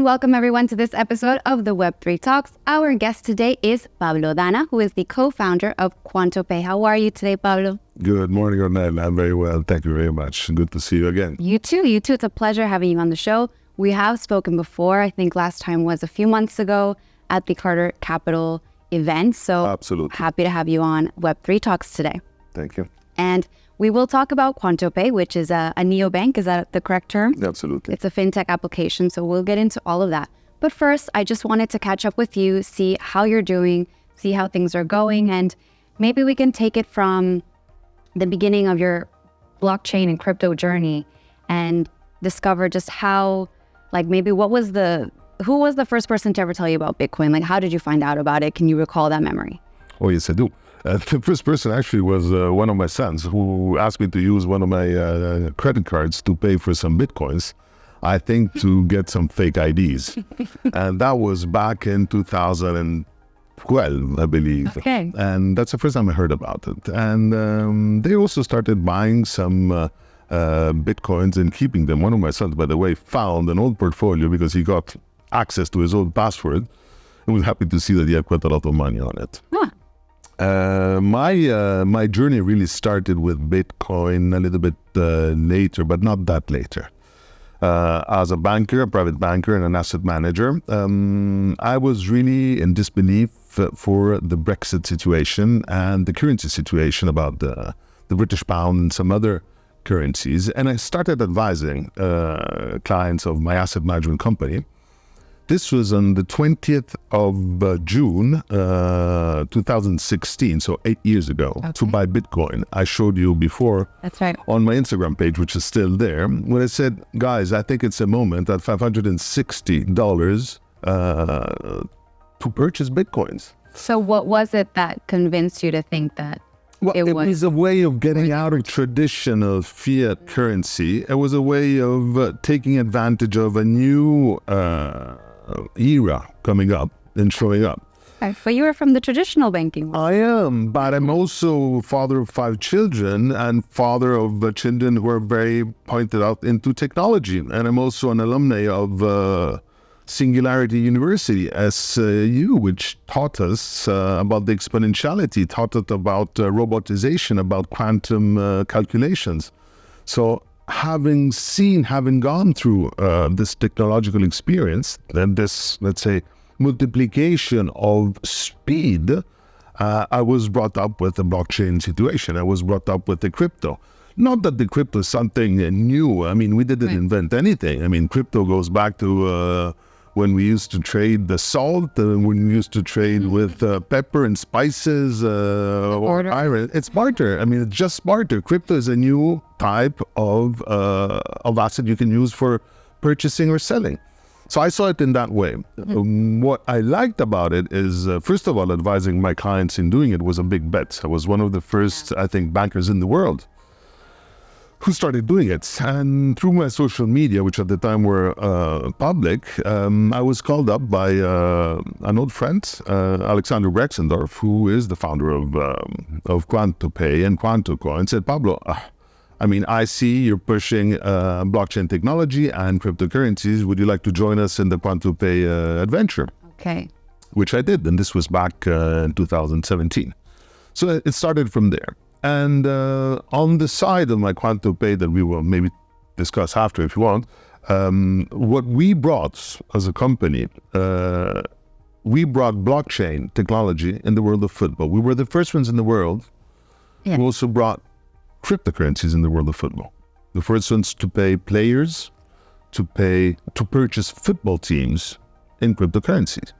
welcome everyone to this episode of the Web3 Talks. Our guest today is Pablo Dana, who is the co-founder of Quantopay. How are you today, Pablo? Good morning, Ornella. I'm very well. Thank you very much. Good to see you again. You too. It's a pleasure having you on the show. We have spoken before. I think last time was a few months ago at the Carter Capital event. So Absolutely. Happy to have you on Web3 Talks today. Thank you. And we will talk about Quantopay, which is a neobank. Is that the correct term? Absolutely. It's a fintech application, so we'll get into all of that. But first, I just wanted to catch up with you, see how you're doing, see how things are going, and maybe we can take it from the beginning of your blockchain and crypto journey and discover just how, who was the first person to ever tell you about Bitcoin? Like, how did you find out about it? Can you recall that memory? Oh, yes, I do. The first person actually was one of my sons who asked me to use one of my credit cards to pay for some Bitcoins, I think to get some fake IDs. And that was back in 2012, I believe. Okay. And that's the first time I heard about it. And they also started buying some Bitcoins and keeping them. One of my sons, by the way, found an old portfolio because he got access to his old password and was happy to see that he had quite a lot of money on it. Huh. My journey really started with Bitcoin a little bit later, but not that later. As a banker, a private banker and an asset manager, I was really in disbelief for the Brexit situation and the currency situation about the British pound and some other currencies. And I started advising clients of my asset management company. This was on the 20th of June, 2016, so 8 years ago, to buy Bitcoin. I showed you before. That's right. On my Instagram page, which is still there, when I said, guys, I think it's a moment at $560 to purchase Bitcoins. So what was it that convinced you to think that Well, it was a way of getting out of traditional fiat currency. It was a way of taking advantage of a new era coming up and showing up. Okay, but you were from the traditional banking world. I am, but I'm also father of 5 children and father of children who are very pointed out into technology. And I'm also an alumni of Singularity University, SU, which taught us about the exponentiality, taught us about robotization, about quantum calculations. So having gone through this technological experience, and this, let's say, multiplication of speed, I was brought up with the blockchain situation. I was brought up with the crypto. Not that the crypto is something new. I mean, we didn't invent anything. I mean, crypto goes back to when we used to trade the salt, when we used to trade with pepper and spices, or iron. It's barter. I mean, it's just barter. Crypto is a new type of asset you can use for purchasing or selling. So I saw it in that way. What I liked about it is, first of all, advising my clients in doing it was a big bet. I was one of the first, I think, bankers in the world who started doing it. And through my social media, which at the time were public, I was called up by an old friend, Alexander Brexendorf, who is the founder of Quantopay and Quantocoin, and said, Pablo, I see you're pushing blockchain technology and cryptocurrencies. Would you like to join us in the Quantopay adventure? Okay. Which I did, and this was back in 2017. So it started from there. And on the side of my Quantopay that we will maybe discuss after if you want, what we brought as a company, we brought blockchain technology in the world of football. We were the first ones in the world who also brought cryptocurrencies in the world of football. The first ones to pay players, to purchase football teams in cryptocurrencies.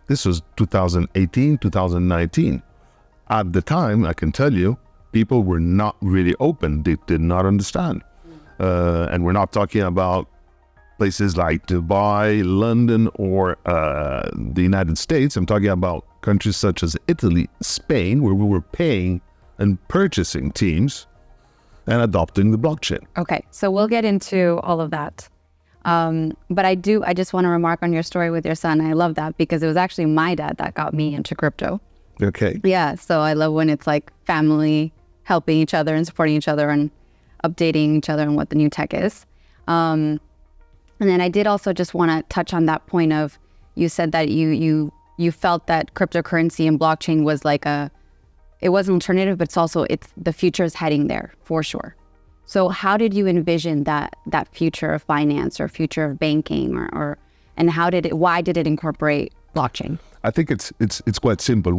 This was 2018, 2019. At the time, I can tell you, people were not really open. They did not understand. And we're not talking about places like Dubai, London, or the United States. I'm talking about countries such as Italy, Spain, where we were paying and purchasing teams and adopting the blockchain. Okay, so we'll get into all of that. But I just want to remark on your story with your son. I love that because it was actually my dad that got me into crypto. Okay. Yeah, so I love when it's like family helping each other and supporting each other and updating each other on what the new tech is. And then I did also just want to touch on that point of, you said that you felt that cryptocurrency and blockchain was it was an alternative, but it's the future is heading there for sure. So how did you envision that future of finance or future of banking and why did it incorporate blockchain? I think it's quite simple.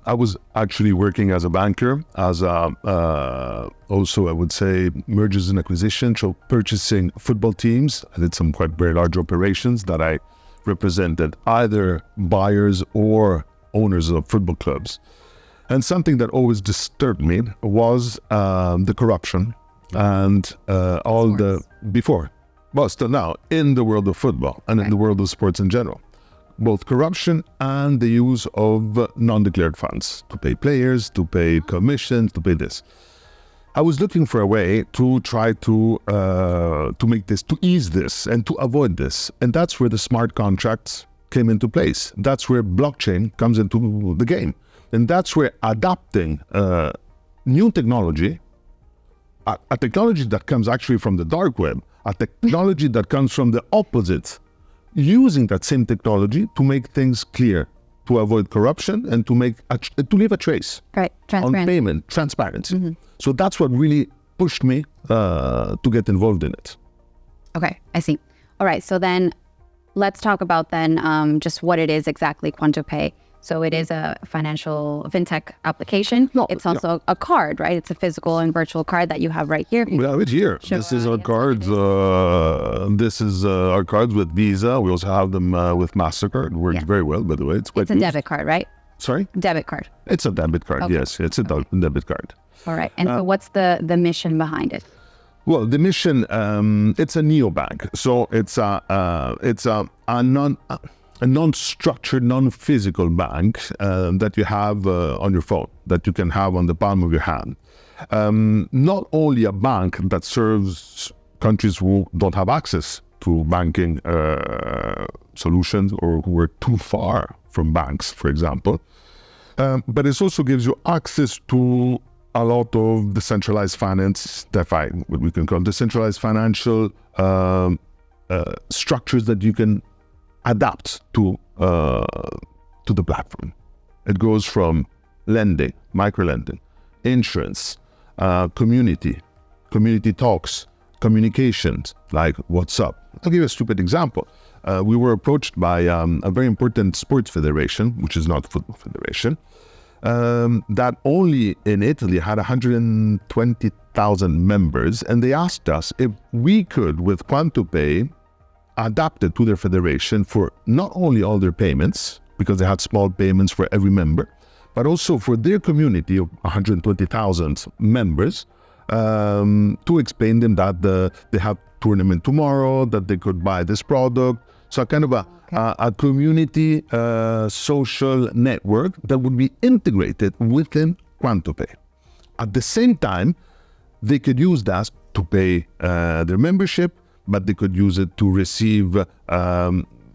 I was actually working as a banker, as also I would say mergers and acquisitions, so purchasing football teams. I did some quite very large operations that I represented either buyers or owners of football clubs. And something that always disturbed me was the corruption and still now in the world of football and in the world of sports in general. Both corruption and the use of non-declared funds to pay players, to pay commissions, to pay this. I was looking for a way to try to make this, to ease this and to avoid this. And that's where the smart contracts came into place. That's where blockchain comes into the game. And that's where adapting new technology, a technology that comes actually from the dark web, a technology that comes from the opposite, using that same technology to make things clear, to avoid corruption and to leave a trace on payment, transparency. Mm-hmm. So that's what really pushed me to get involved in it. Okay, I see. All right, so then let's talk about just what it is exactly, Quantopay. So it is a financial fintech application. It's also a card, right? It's a physical and virtual card that you have right here. We have it here. This is our cards. This is our cards with Visa. We also have them with MasterCard. It works very well, by the way. It's a debit card, right? Sorry? Debit card. It's a debit card, okay. Yes. It's a debit card. All right. And so what's the mission behind it? Well, the mission, it's a neobank. So it's a non-structured, non-physical bank that you have on your phone, that you can have on the palm of your hand. Not only a bank that serves countries who don't have access to banking solutions or who are too far from banks, for example, but it also gives you access to a lot of decentralized finance, DeFi, what we can call decentralized financial structures that you can adapt to the platform. It goes from lending, micro-lending, insurance, community talks, communications, like WhatsApp. I'll give you a stupid example. We were approached by a very important sports federation, which is not a football federation, that only in Italy had 120,000 members, and they asked us if we could, with Quantopay, adapted to their federation for not only all their payments, because they had small payments for every member, but also for their community of 120,000 members, to explain them that they have tournament tomorrow, that they could buy this product. So kind of a community social network that would be integrated within Quantopay. At the same time, they could use that to pay their membership, but they could use it to receive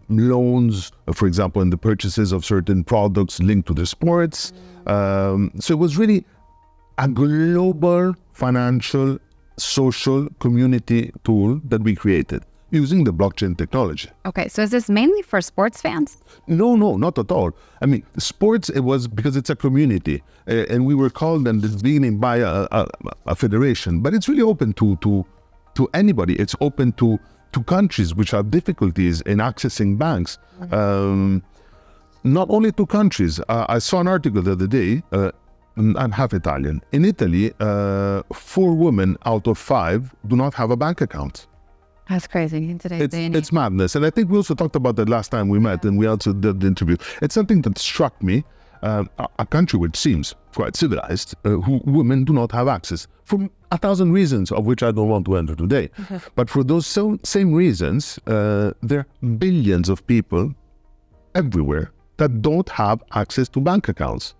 loans, for example, in the purchases of certain products linked to the sports. So it was really a global financial, social community tool that we created using the blockchain technology. Okay, so is this mainly for sports fans? No, not at all. I mean, sports, it was because it's a community, and we were called in the beginning by a federation, but it's really open to anybody. It's open to countries which have difficulties in accessing banks. Not only to countries. I saw an article the other day, I'm half Italian. In Italy, 4 women out of 5 do not have a bank account. That's crazy in today's day and age. It's madness. And I think we also talked about that last time we met, and we also did the interview. It's something that struck me. A country which seems quite civilized, who women do not have access for 1,000 reasons, of which I don't want to enter today. But for those same reasons, there are billions of people everywhere that don't have access to bank accounts.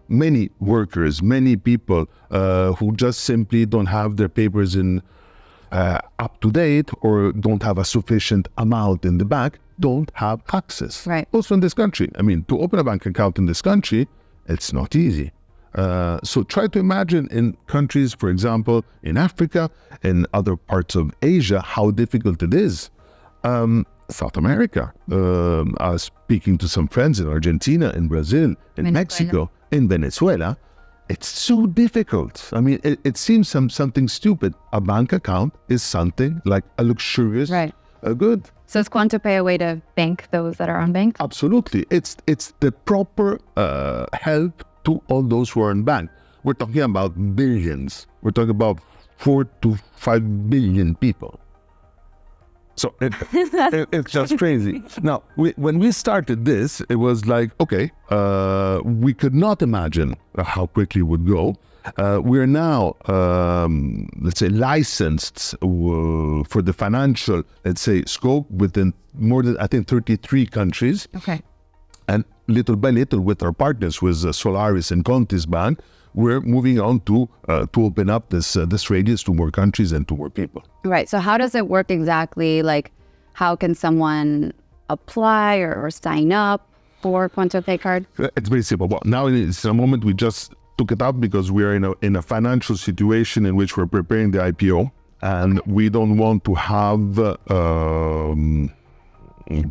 Many workers, many people who just simply don't have their papers in up to date or don't have a sufficient amount in the bank, don't have access. Right. Also in this country. I mean, to open a bank account in this country, it's not easy. So try to imagine in countries, for example, in Africa, in other parts of Asia, how difficult it is. South America. I was speaking to some friends in Argentina, in Brazil, in Mexico, in Venezuela. It's so difficult. I mean, it seems something stupid. A bank account is something like a luxurious good. So is Quantopay a way to bank those that are unbanked? Absolutely. It's the proper help to all those who are unbanked. We're talking about billions. We're talking about 4 to 5 billion people. So it's just crazy. Now, when we started this, it was like, okay, we could not imagine how quickly it would go. We're now, let's say, licensed for the financial, let's say, scope within more than, I think, 33 countries. Okay. And little by little, with our partners, with Solaris and Contis Bank, we're moving on to open up this radius to more countries and to more people. Right. So how does it work exactly? Like, how can someone apply or sign up for Quantopay card? It's very simple. Well, now it's a moment we just took it up because we are in a financial situation in which we're preparing the IPO, and we don't want to have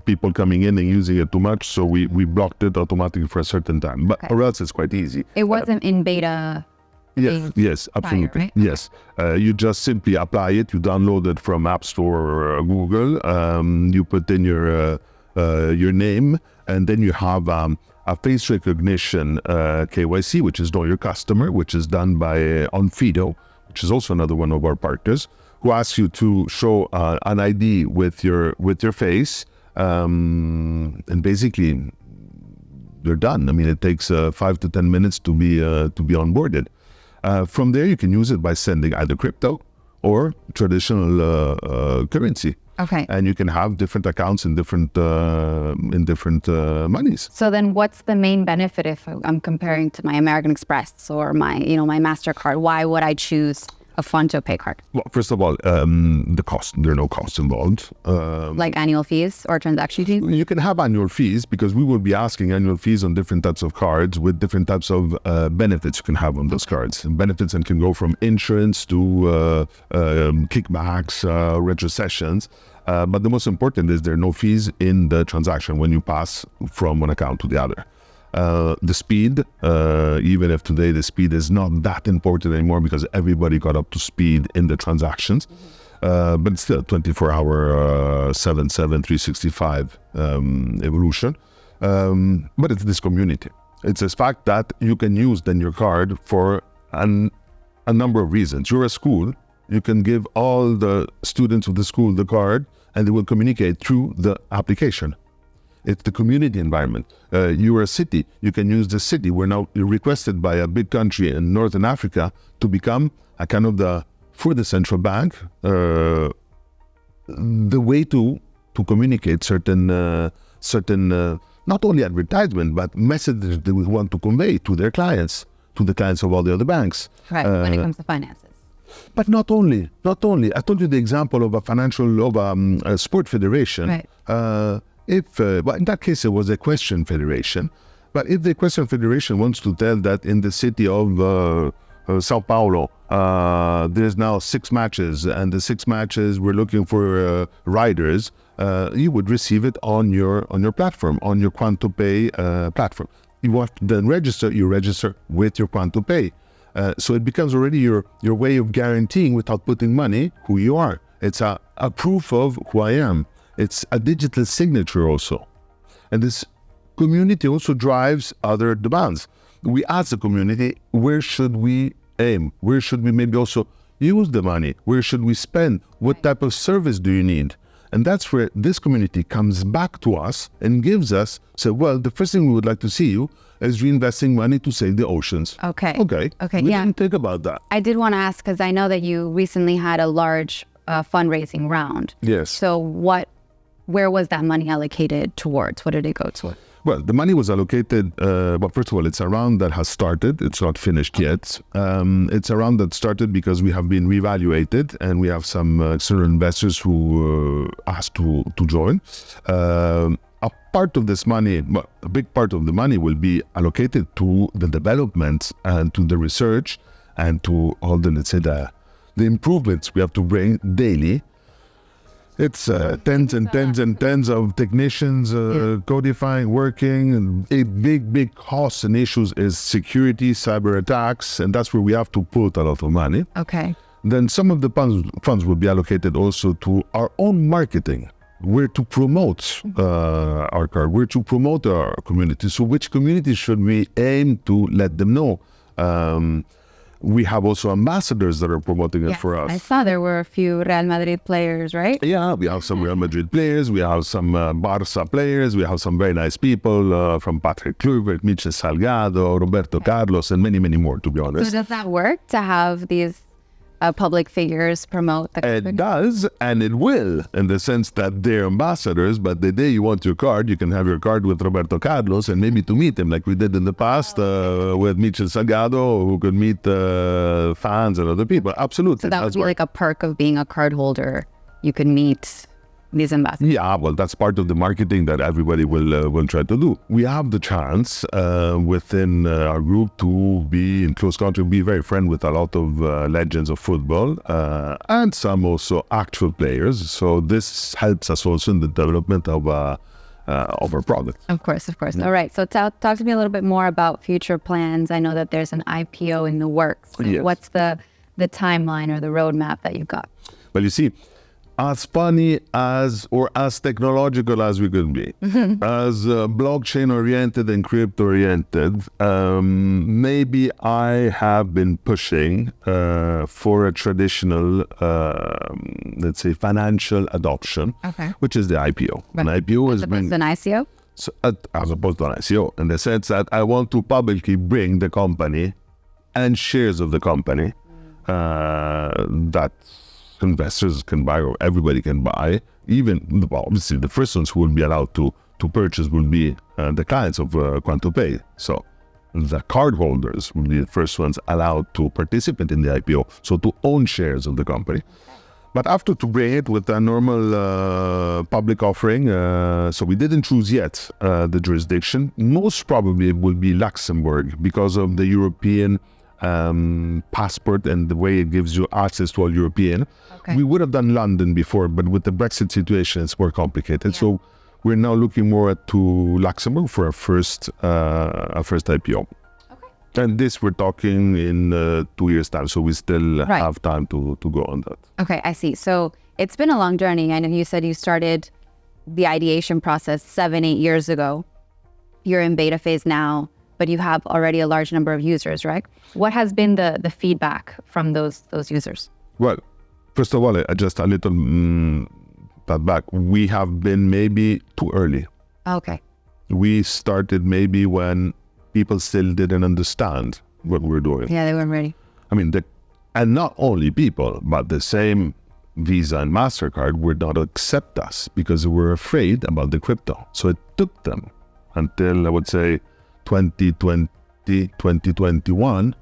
people coming in and using it too much, so we blocked it automatically for a certain time. But or else it's quite easy. It wasn't in beta. Yes, absolutely. Prior, right? Yes, you just simply apply it. You download it from App Store or Google. You put in your name, and then you have a face recognition KYC, which is Know Your Customer, which is done by Onfido, which is also another one of our partners, who asks you to show an ID with your face. And basically, you're done. I mean, it takes 5 to 10 minutes to be onboarded. From there, you can use it by sending either crypto or traditional currency. Okay. And you can have different accounts in different monies. So then, what's the main benefit if I'm comparing to my American Express or my MasterCard? Why would I choose a Quantopay card? Well, first of all, the cost. There are no costs involved. Like annual fees or transaction fees? You can have annual fees because we will be asking annual fees on different types of cards with different types of benefits you can have on those cards. And benefits and can go from insurance to kickbacks, retrocessions. But the most important is there are no fees in the transaction when you pass from one account to the other. The speed, even if today the speed is not that important anymore because everybody got up to speed in the transactions, but it's still 24-hour, 7/7, 365 evolution. But it's this community. It's this fact that you can use then your card for a number of reasons. You're a school, you can give all the students of the school the card and they will communicate through the application. It's the community environment. You are a city. You can use the city. We're now requested by a big country in Northern Africa to become a kind of for the central bank, the way to communicate certain not only advertisement, but messages that we want to convey to their clients, to the clients of all the other banks. Right, when it comes to finances. But not only. I told you the example of a sport federation. Right. Well, in that case, it was a equestrian federation. But if the equestrian federation wants to tell that in the city of Sao Paulo, there's now 6 matches, and the 6 matches we're looking for riders, you would receive it on your platform, on your Quantopay platform. You want to then register. You register with your Quantopay. So it becomes already your way of guaranteeing without putting money who you are. It's a proof of who I am. It's a digital signature also. And this community also drives other demands. We ask the community, where should we aim? Where should we maybe also use the money? Where should we spend? What type of service do you need? And that's where this community comes back to us and gives us, well, the first thing we would like to see you is reinvesting money to save the oceans. Okay. We didn't think about that. I did want to ask, because I know that you recently had a large fundraising round. Yes. So where was that money allocated towards? What did it go towards? Well, the money was allocated, first of all, it's a round that has started. It's not finished yet. It's a round that started because we have been reevaluated and we have some external investors who asked to join. a part of this money, a big part of the money will be allocated to the development and to the research and to all the, let's say, the improvements we have to bring daily. It's tens and tens and tens of technicians codifying, working, and a big costs and issues is security, cyber attacks, and that's where we have to put a lot of money. Okay. Then some of the funds will be allocated also to our own marketing, where to promote our card, where to promote our community. So which community should we aim to let them know? We have also ambassadors that are promoting it for us. I saw there were a few Real Madrid players, right? Yeah, we have some Real Madrid players, we have some Barça players, we have some very nice people from Patrick Kluivert, Michel Salgado, Roberto Carlos, and many more, to be honest. So does that work to have these public figures promote the company? It does, and it will, in the sense that they're ambassadors, but the day you want your card, you can have your card with Roberto Carlos and maybe to meet him, like we did in the past with Michel Salgado, who could meet fans and other people. Absolutely. So that would be like a perk of being a card holder. You could meet these ambassadors. Yeah, well, that's part of the marketing that everybody will try to do. We have the chance within our group to be in close contact, be very friend with a lot of legends of football and some also actual players. So this helps us also in the development of our product. Of course. All right. So talk to me a little bit more about future plans. I know that there's an IPO in the works. So Yes. what's the timeline or the roadmap that you've got? Well, you see, as funny as or as technological as we could be, as blockchain oriented and crypto oriented, maybe I have been pushing for a traditional, let's say, financial adoption, which is the IPO. Right. An IPO has been an ICO? so, as opposed to an ICO, in the sense that I want to publicly bring the company and shares of the company that investors can buy, or everybody can buy. Even, well, obviously, the first ones who will be allowed to purchase will be the clients of Quantopay. So the cardholders will be the first ones allowed to participate in the IPO, so to own shares of the company. But after to bring it with a normal public offering, so we didn't choose yet the jurisdiction. Most probably it will be Luxembourg because of the European passport and the way it gives you access to all European. We would have done London before, but with the Brexit situation, it's more complicated. Yeah. So we're now looking more to Luxembourg for our first IPO. And this we're talking in 2 years' time, so we still have time to go on that. Okay, I see. So it's been a long journey. I know you said you started the ideation process 7-8 years ago. You're in beta phase now, but you have already a large number of users, right? What has been the feedback from those users? Well, first of all, just a little that back. We have been maybe too early. Okay. We started maybe when people still didn't understand what we're doing. Yeah, they weren't ready. I mean, and not only people, but the same Visa and MasterCard would not accept us because they were afraid about the crypto. So it took them until, I would say, 2020, 2021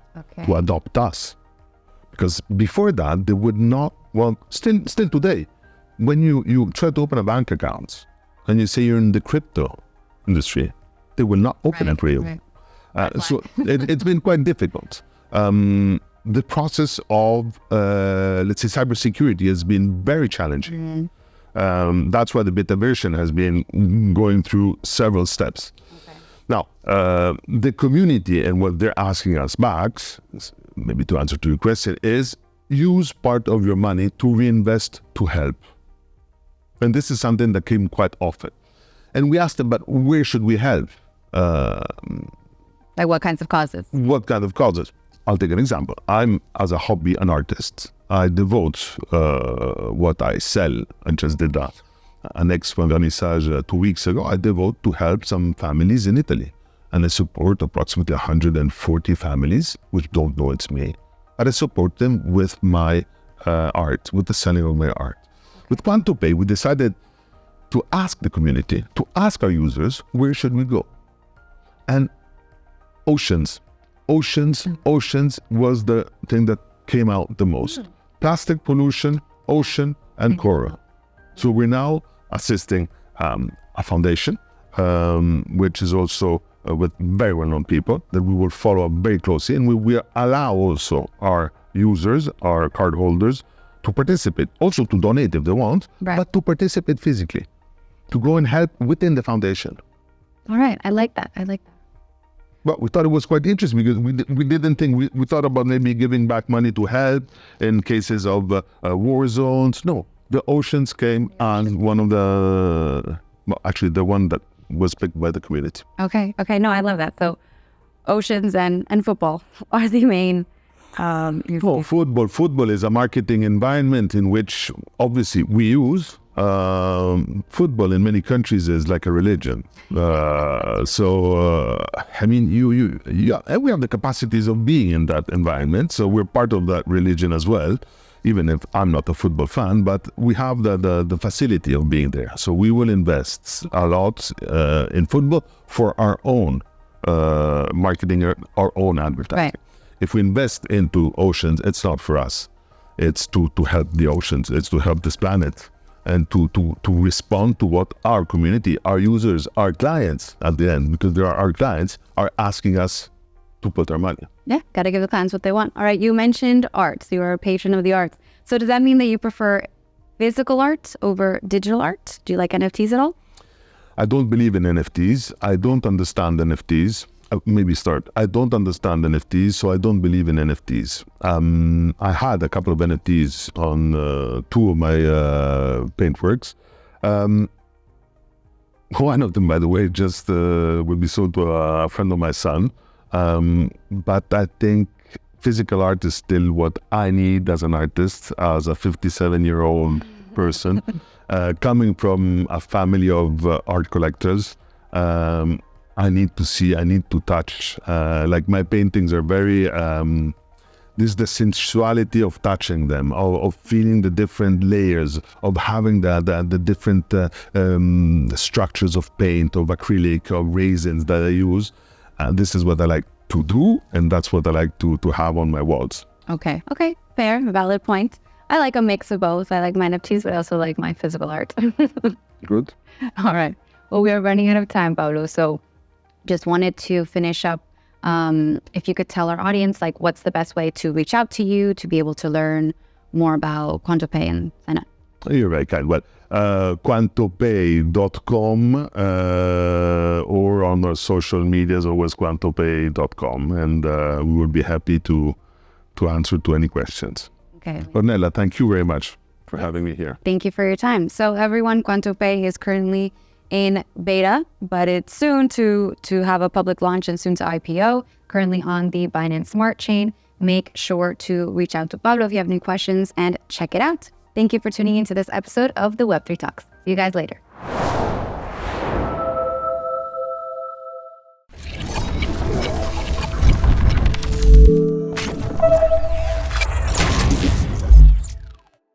to adopt us. Because before that, they would not, well, still today, when you try to open a bank account and you say you're in the crypto industry, they will not open it for you. Right. So it's been quite difficult. The process of, let's say, cybersecurity has been very challenging. That's why the beta version has been going through several steps. Now, the community and what they're asking us back, maybe to answer to your question, is use part of your money to reinvest to help. And this is something that came quite often. And we asked them, but where should we help? Like what kinds of causes? What kind of causes? I'll take an example. I'm, as a hobby, an artist. I devote what I sell. I just did an ex-vernissage 2 weeks ago. I devote to help some families in Italy. And I support approximately 140 families, which don't know it's me. And I support them with my art, with the selling of my art. With Quantopay, we decided to ask the community, to ask our users, where should we go? And oceans was the thing that came out the most. Plastic pollution, ocean, and coral. So we're now assisting a foundation which is also with very well-known people that we will follow up very closely, and we will allow also our users, our cardholders, to participate, also to donate if they want, but to participate physically, to go and help within the foundation. All right, I like that. But we thought it was quite interesting because we didn't think, we thought about maybe giving back money to help in cases of war zones. No, the oceans came on one of the, well, actually the one that was picked by the community. Okay, no, I love that. So oceans and football are the main... Football is a marketing environment in which obviously we use football in many countries is like a religion. I mean, we have the capacities of being in that environment, so we're part of that religion as well. Even if I'm not a football fan, but we have the facility of being there. So we will invest a lot in football for our own marketing, our own advertising. Right. If we invest into oceans, it's not for us. It's to help the oceans. It's to help this planet and to respond to what our community, our users, our clients at the end, because our clients are asking us to put our money. Yeah, got to give the clients what they want. All right, you mentioned arts. You are a patron of the arts. So does that mean that you prefer physical art over digital art? Do you like NFTs at all? I don't believe in NFTs. I don't understand NFTs. I don't understand NFTs, so I don't believe in NFTs. I had a couple of NFTs on two of my paintworks. One of them, by the way, just will be sold to a friend of my son. But I think physical art is still what I need as an artist, as a 57-year-old person, coming from a family of art collectors. I need to see, I need to touch. Like my paintings are very, this is the sensuality of touching them, of feeling the different layers, of having the different structures of paint, of acrylic, of resins that I use. This is what I like to do, and that's what I like to have on my walls. Okay, fair, valid point. I like a mix of both. I like my NFTs, but I also like my physical art. Good. All right. Well, we are running out of time, Pablo, so just wanted to finish up. If you could tell our audience, like, what's the best way to reach out to you to be able to learn more about Quantopay and sign up? You're very kind. Well, Quantopay.com or on our social medias, always Quantopay.com, and we will be happy to answer to any questions. Okay. Ornella, thank you very much for having me here. Thank you for your time. So everyone, Quantopay is currently in beta, but it's soon to have a public launch and soon to IPO, currently on the Binance Smart Chain. Make sure to reach out to Pablo if you have any questions and check it out. Thank you for tuning into this episode of the Web3 Talks. See you guys later.